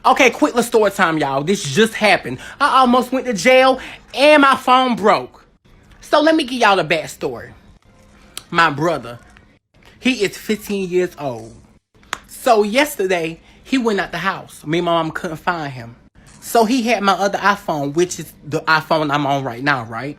Okay, quick little story time, y'all. This just happened. I almost went to jail and my phone broke. So let me give y'all the backstory. My brother, he is 15 years old. So yesterday, he went out the house. Me and my mom couldn't find him. So he had my other iPhone, which is the iPhone I'm on right now, right?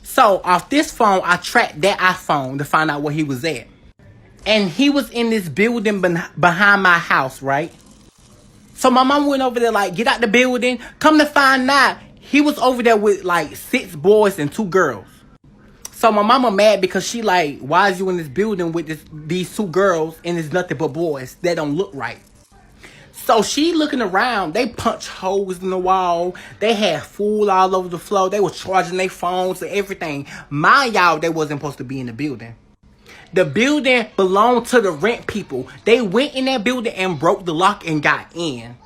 So off this phone, I tracked that iPhone to find out where he was at. And he was in this building behind my house, right? So my mom went over there like, get out the building. Come to find out, he was over there with like 6 boys and 2 girls. So my mama mad because she like, why is you in this building with these 2 girls and it's nothing but boys? That don't look right. So she looking around. They punched holes in the wall. They had food all over the floor. They were charging their phones and everything. Mind y'all, they wasn't supposed to be in the building. The building belonged to the rent people. They went in that building and broke the lock and got in.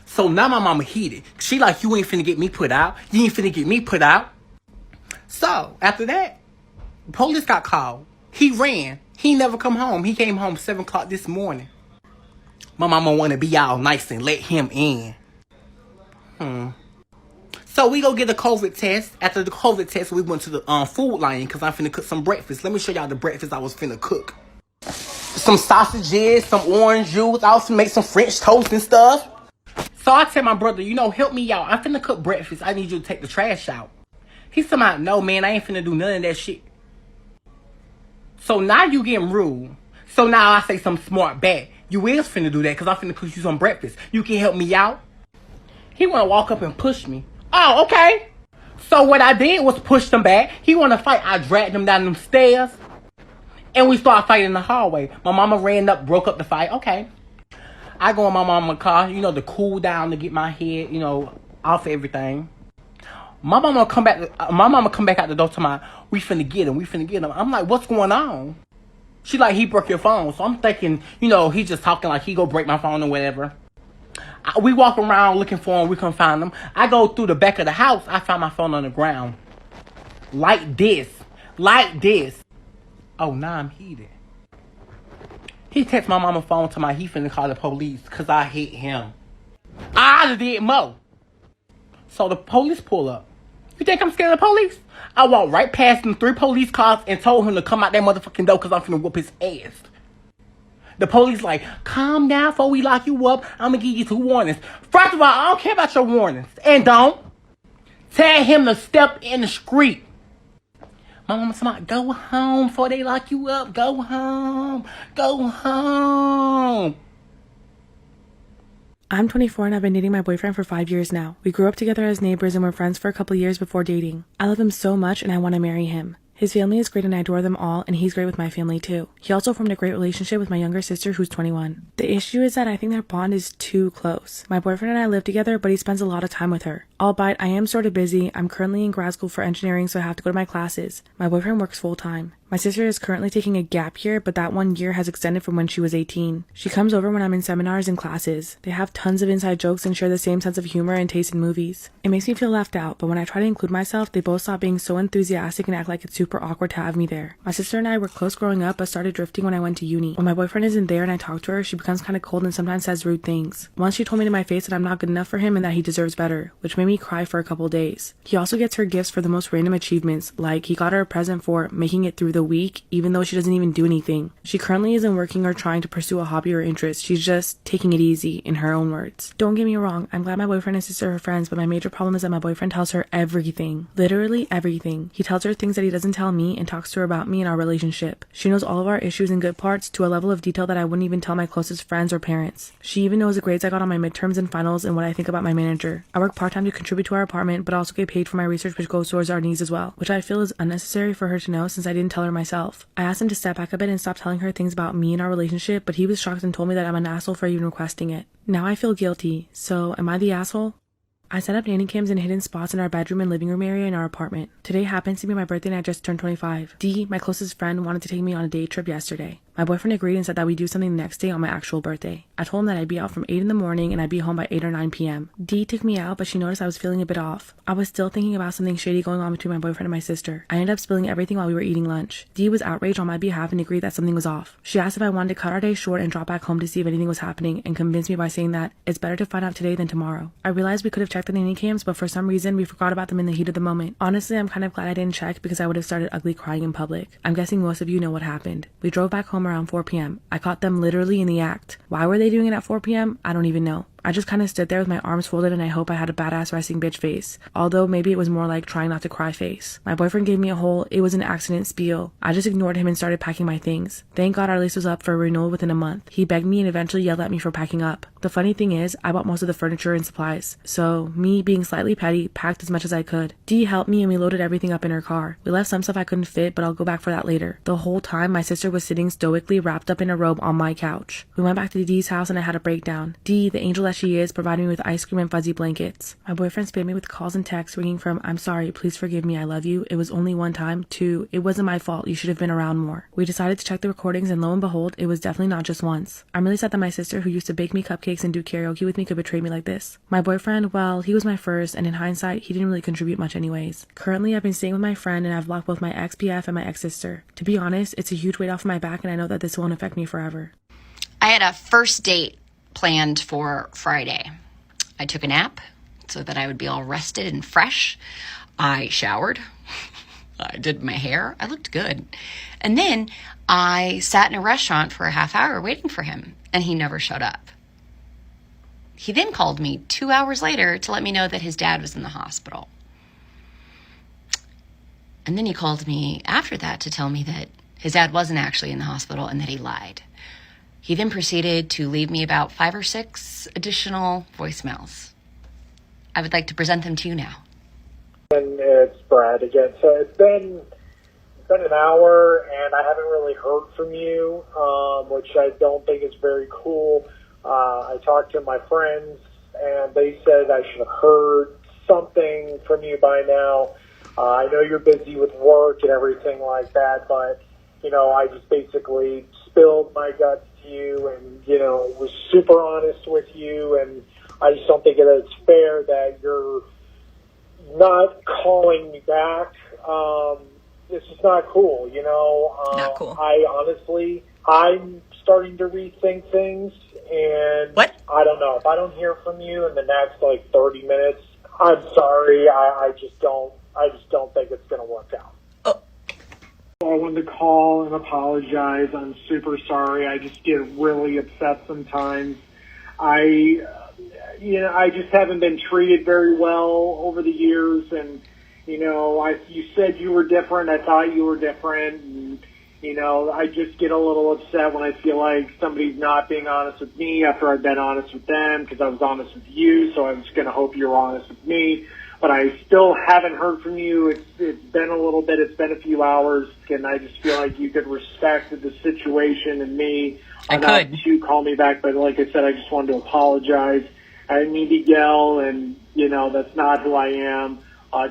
So now my mama heated. She like, you ain't finna get me put out. You ain't finna get me put out. So after that, police got called. He ran. He never come home. He came home 7 o'clock this morning. My mama want to be all nice and let him in. So we go get a COVID test. After the COVID test, we went to the food line because I'm finna cook some breakfast. Let me show y'all the breakfast I was finna cook. Some sausages, some orange juice. I also make some French toast and stuff. So I tell my brother, help me out. I'm finna cook breakfast. I need you to take the trash out. He said, no, man, I ain't finna do none of that shit. So now you getting rude. So now I say something smart back. You is finna do that because I'm finna cook you some breakfast. You can help me out? He wanna walk up and push me. Oh, okay. So what I did was push him back. He wanna fight. I dragged him down them stairs. And we started fighting in the hallway. My mama ran up, broke up the fight. Okay. I go in my mama's car, to cool down, to get my head, off everything. My mama come back out the door to my, we finna get him. I'm like, what's going on? She like, he broke your phone. So I'm thinking, he just talking like he go break my phone or whatever. We walk around looking for him. We couldn't find him. I go through the back of the house. I find my phone on the ground. Like this. Oh, now I'm heated. He texted my mama's phone to my, he finna call the police because I hit him. I did more. So the police pull up. You think I'm scared of the police? I walked right past them 3 police cars and told him to come out that motherfucking door because I'm finna whoop his ass. The police like, calm down before we lock you up. I'm gonna give you 2 warnings. First of all, I don't care about your warnings. And don't tell him to step in the street. My mama said, go home before they lock you up. Go home. Go home. I'm 24 and I've been dating my boyfriend for 5 years now. We grew up together as neighbors and were friends for a couple years before dating. I love him so much and I want to marry him. His family is great and I adore them all, and he's great with my family too. He also formed a great relationship with my younger sister who's 21. The issue is that I think their bond is too close. My boyfriend and I live together, but he spends a lot of time with her. Albeit, I am sort of busy. I'm currently in grad school for engineering, so I have to go to my classes. My boyfriend works full time. My sister is currently taking a gap year, but that 1 year has extended from when she was 18. She comes over when I'm in seminars and classes. They have tons of inside jokes and share the same sense of humor and taste in movies. It makes me feel left out, but when I try to include myself, they both stop being so enthusiastic and act like it's super awkward to have me there. My sister and I were close growing up, but started drifting when I went to uni. When my boyfriend isn't there and I talk to her, she becomes kind of cold and sometimes says rude things. Once she told me to my face that I'm not good enough for him and that he deserves better, which made me cry for a couple days. He also gets her gifts for the most random achievements, like he got her a present for making it through the week, even though she doesn't even do anything. She currently isn't working or trying to pursue a hobby or interest. She's just taking it easy, in her own words. Don't get me wrong, I'm glad my boyfriend and sister are friends, but my major problem is that my boyfriend tells her everything. Literally everything. He tells her things that he doesn't tell me and talks to her about me and our relationship. She knows all of our issues and good parts to a level of detail that I wouldn't even tell my closest friends or parents. She even knows the grades I got on my midterms and finals and what I think about my manager. I work part-time to contribute to our apartment, but also get paid for my research, which goes towards our needs as well, which I feel is unnecessary for her to know since I didn't tell her myself. I asked him to step back a bit and stop telling her things about me and our relationship, but he was shocked and told me that I'm an asshole for even requesting it. Now I feel guilty, so am I the asshole? I set up nanny cams in hidden spots in our bedroom and living room area in our apartment. Today happens to be my birthday and I just turned 25. Dee, my closest friend, wanted to take me on a day trip yesterday. My boyfriend agreed and said that we'd do something the next day on my actual birthday. I told him that I'd be out from 8 in the morning and I'd be home by 8 or 9 p.m. Dee took me out, but she noticed I was feeling a bit off. I was still thinking about something shady going on between my boyfriend and my sister. I ended up spilling everything while we were eating lunch. Dee was outraged on my behalf and agreed that something was off. She asked if I wanted to cut our day short and drop back home to see if anything was happening, and convinced me by saying that it's better to find out today than tomorrow. I realized we could have checked the nanny cams, but for some reason we forgot about them in the heat of the moment. Honestly, I'm kind of glad I didn't check because I would have started ugly crying in public. I'm guessing most of you know what happened. We drove back home around 4 p.m. I caught them literally in the act. Why were they doing it at 4 p.m.? I don't even know. I just kind of stood there with my arms folded and I hope I had a badass resting bitch face. Although maybe it was more like trying not to cry face. My boyfriend gave me a whole "it was an accident" spiel. I just ignored him and started packing my things. Thank God our lease was up for renewal within a month. He begged me and eventually yelled at me for packing up. The funny thing is, I bought most of the furniture and supplies. So, me being slightly petty, packed as much as I could. Dee helped me and we loaded everything up in her car. We left some stuff I couldn't fit, but I'll go back for that later. The whole time, my sister was sitting stoically wrapped up in a robe on my couch. We went back to Dee's house and I had a breakdown. Dee, the angel that she is, provided me with ice cream and fuzzy blankets. My boyfriend spammed me with calls and texts ringing from "I'm sorry, please forgive me, I love you, it was only one time," to "it wasn't my fault, you should have been around more." We decided to check the recordings and lo and behold, it was definitely not just once. I'm really sad that my sister, who used to bake me cupcakes and do karaoke with me, could betray me like this. My boyfriend, well, he was my first, and in hindsight, he didn't really contribute much anyways. Currently, I've been staying with my friend and I've blocked both my ex-BF and my ex-sister. To be honest, it's a huge weight off my back and I know that this won't affect me forever. I had a first date planned for Friday. I took a nap so that I would be all rested and fresh. I showered. I did my hair. I looked good. And then I sat in a restaurant for a half hour waiting for him, and he never showed up. He then called me 2 hours later to let me know that his dad was in the hospital. And then he called me after that to tell me that his dad wasn't actually in the hospital and that he lied. He then proceeded to leave me about 5 or 6 additional voicemails. I would like to present them to you now. And it's Brad again. So it's been an hour, and I haven't really heard from you, which I don't think is very cool. I talked to my friends, and they said I should have heard something from you by now. I know you're busy with work and everything like that, but, you know, I just basically spilled my guts to you and, you know, was super honest with you, and I just don't think that it's fair that you're not calling me back. This is not cool, you know. Not cool. I'm starting to rethink things, and What? I don't know. If I don't hear from you in the next, 30 minutes, I'm sorry. I just don't think it's going to work out. I wanted to call and apologize. I'm super sorry. I just get really upset sometimes. I just haven't been treated very well over the years, and, you know, you said you were different. I thought you were different, and, you know, I just get a little upset when I feel like somebody's not being honest with me after I've been honest with them, because I was honest with you, so I was going to hope you were honest with me. But I still haven't heard from you. It's been a little bit. It's been a few hours, and I just feel like you could respect the situation and me. I could. Not to call me back, but like I said, I just wanted to apologize. I didn't mean to yell, and, you know, that's not who I am.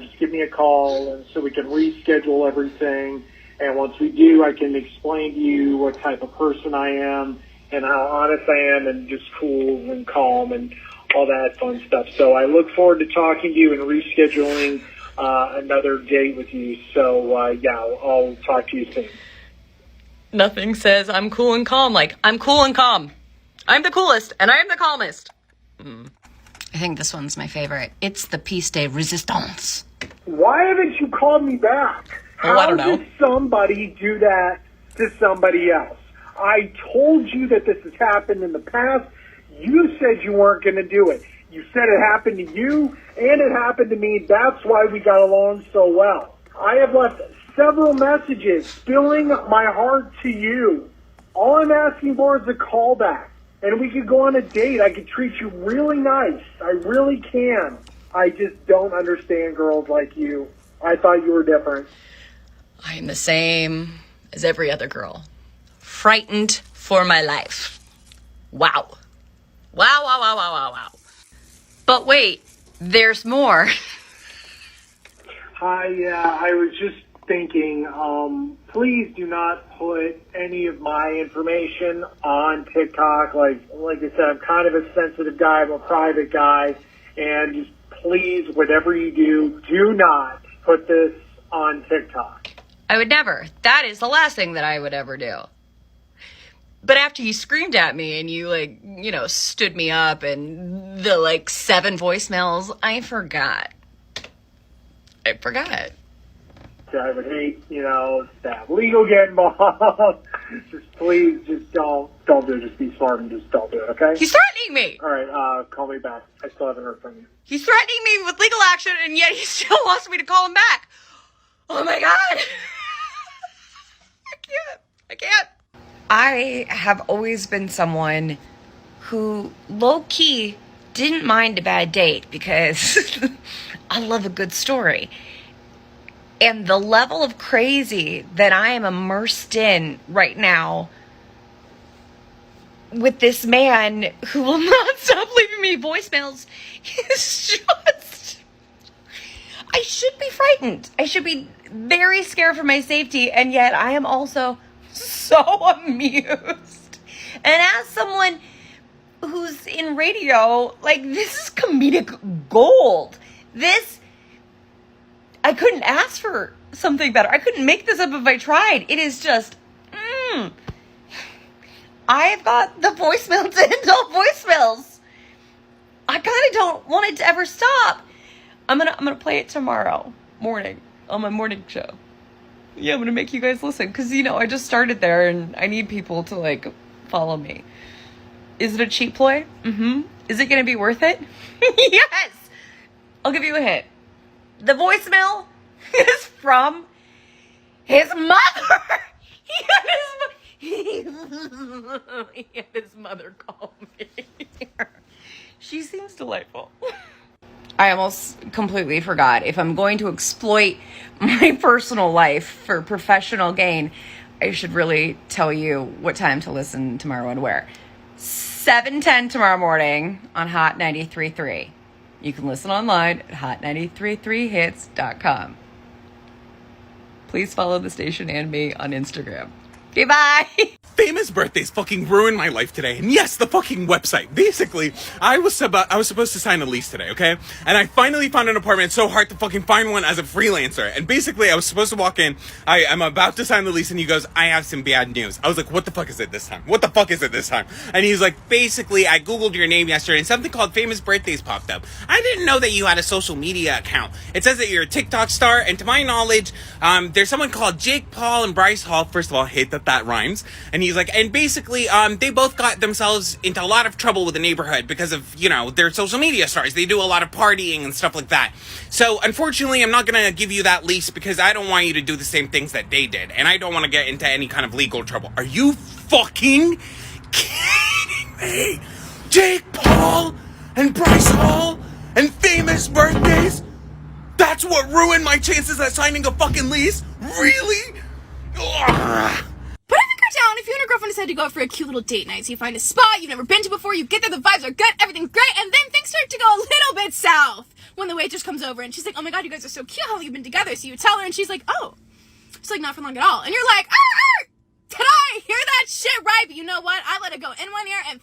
Just give me a call and so we can reschedule everything. And once we do, I can explain to you what type of person I am and how honest I am and just cool and calm and all that fun stuff. So I look forward to talking to you and rescheduling another date with you. So, yeah, I'll talk to you soon. Nothing says I'm cool and calm like I'm cool and calm. I'm the coolest and I am the calmest. I think this one's my favorite. It's the piece de resistance. Why haven't you called me back? Oh, I don't know. How did somebody do that to somebody else? I told you that this has happened in the past. You said you weren't going to do it. You said it happened to you, and it happened to me. That's why we got along so well. I have left several messages spilling my heart to you. All I'm asking for is a call back, and we could go on a date. I could treat you really nice. I really can. I just don't understand girls like you. I thought you were different. I am the same as every other girl. Frightened for my life. Wow. Wow, wow, wow, wow, wow, wow. But wait, there's more. I was just thinking, please do not put any of my information on TikTok. Like I said, I'm kind of a sensitive guy. I'm a private guy. And just please, whatever you do not put this on TikTok. I would never. That is the last thing that I would ever do. But after you screamed at me and you, like, you know, stood me up and the, like, 7 voicemails, I forgot. I would hate, you know, to have legal get involved. Just please, just don't do it. Just be smart and just don't do it, okay? He's threatening me. All right, call me back. I still haven't heard from you. He's threatening me with legal action, and yet he still wants me to call him back. Oh my God. I can't. I have always been someone who low-key didn't mind a bad date because I love a good story. And the level of crazy that I am immersed in right now with this man who will not stop leaving me voicemails is just... I should be frightened. I should be very scared for my safety, and yet I am also so amused. And as someone who's in radio, like, this is comedic gold. I couldn't ask for something better. I couldn't make this up if I tried. It is just, I've got the voicemail to end all voicemails. I kind of don't want it to ever stop. I'm gonna play it tomorrow morning on my morning show. Yeah, I'm gonna make you guys listen because, you know, I just started there and I need people to, like, follow me. Is it a cheap ploy? Is it gonna be worth it? Yes! I'll give you a hint. The voicemail is from his mother. He had his mother call me. She seems delightful. I almost completely forgot. If I'm going to exploit my personal life for professional gain, I should really tell you what time to listen tomorrow and where. 7:10 tomorrow morning on Hot 93.3. You can listen online at hot933hits.com. Please follow the station and me on Instagram. Okay, bye. Famous birthdays fucking ruined my life today. And yes, the fucking website. Basically, I was supposed to sign a lease today, okay? And I finally found an apartment. It's so hard to fucking find one as a freelancer. And basically, I was supposed to walk in. I'm about to sign the lease, and he goes, I have some bad news. I was like, what the fuck is it this time? And he's like, basically, I Googled your name yesterday, and something called Famous Birthdays popped up. I didn't know that you had a social media account. It says that you're a TikTok star, and to my knowledge, there's someone called Jake Paul and Bryce Hall. First of all, I hate that rhymes. And he's like, and basically, they both got themselves into a lot of trouble with the neighborhood because of, you know, their social media stars. They do a lot of partying and stuff like that. So, unfortunately, I'm not gonna give you that lease because I don't want you to do the same things that they did. And I don't want to get into any kind of legal trouble. Are you fucking kidding me? Jake Paul and Bryce Hall and Famous Birthdays? That's what ruined my chances at signing a fucking lease? Really? Ugh. Put every car down if you and your girlfriend decide to go out for a cute little date night. So you find a spot you've never been to before, you get there, the vibes are good, everything's great, and then things start to go a little bit south. When the waitress comes over and she's like, oh my god, you guys are so cute, how long have you been together? So you tell her and she's like, oh. She's like, not for long at all. And you're like, did I hear that shit right? But you know what? I let it go in one ear and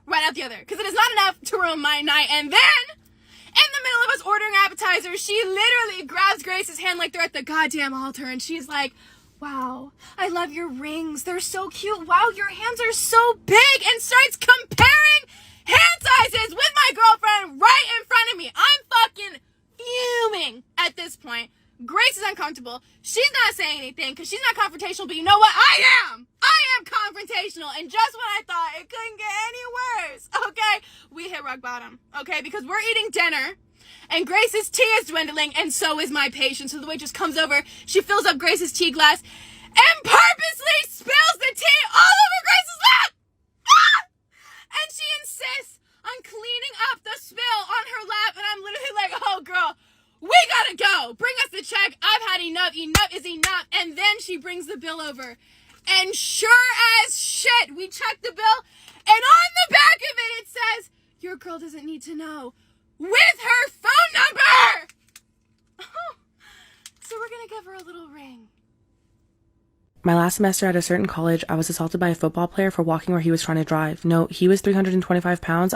right out the other. Because it is not enough to ruin my night. And then, in the middle of us ordering appetizers, she literally grabs Grace's hand like they're at the goddamn altar and she's like, wow, I love your rings. They're so cute. Wow, your hands are so big. And starts comparing hand sizes with my girlfriend right in front of me. I'm fucking fuming at this point. Grace is uncomfortable. She's not saying anything because she's not confrontational, but you know what? I am confrontational. And just when I thought it couldn't get any worse, okay, we hit rock bottom, okay? Because we're eating dinner. And Grace's tea is dwindling, and so is my patience. So the waitress comes over, she fills up Grace's tea glass, and purposely spills the tea all over Grace's lap! Ah! And she insists on cleaning up the spill on her lap, and I'm literally like, oh girl, we gotta go! Bring us the check, I've had enough, enough is enough. And then she brings the bill over. And sure as shit, we check the bill, and on the back of it, it says, your girl doesn't need to know. With her phone number! Oh, so we're gonna gonna give her a little ring. My last semester at a certain college, I was assaulted by a football player for walking where he was trying to drive. No, he was 325 pounds.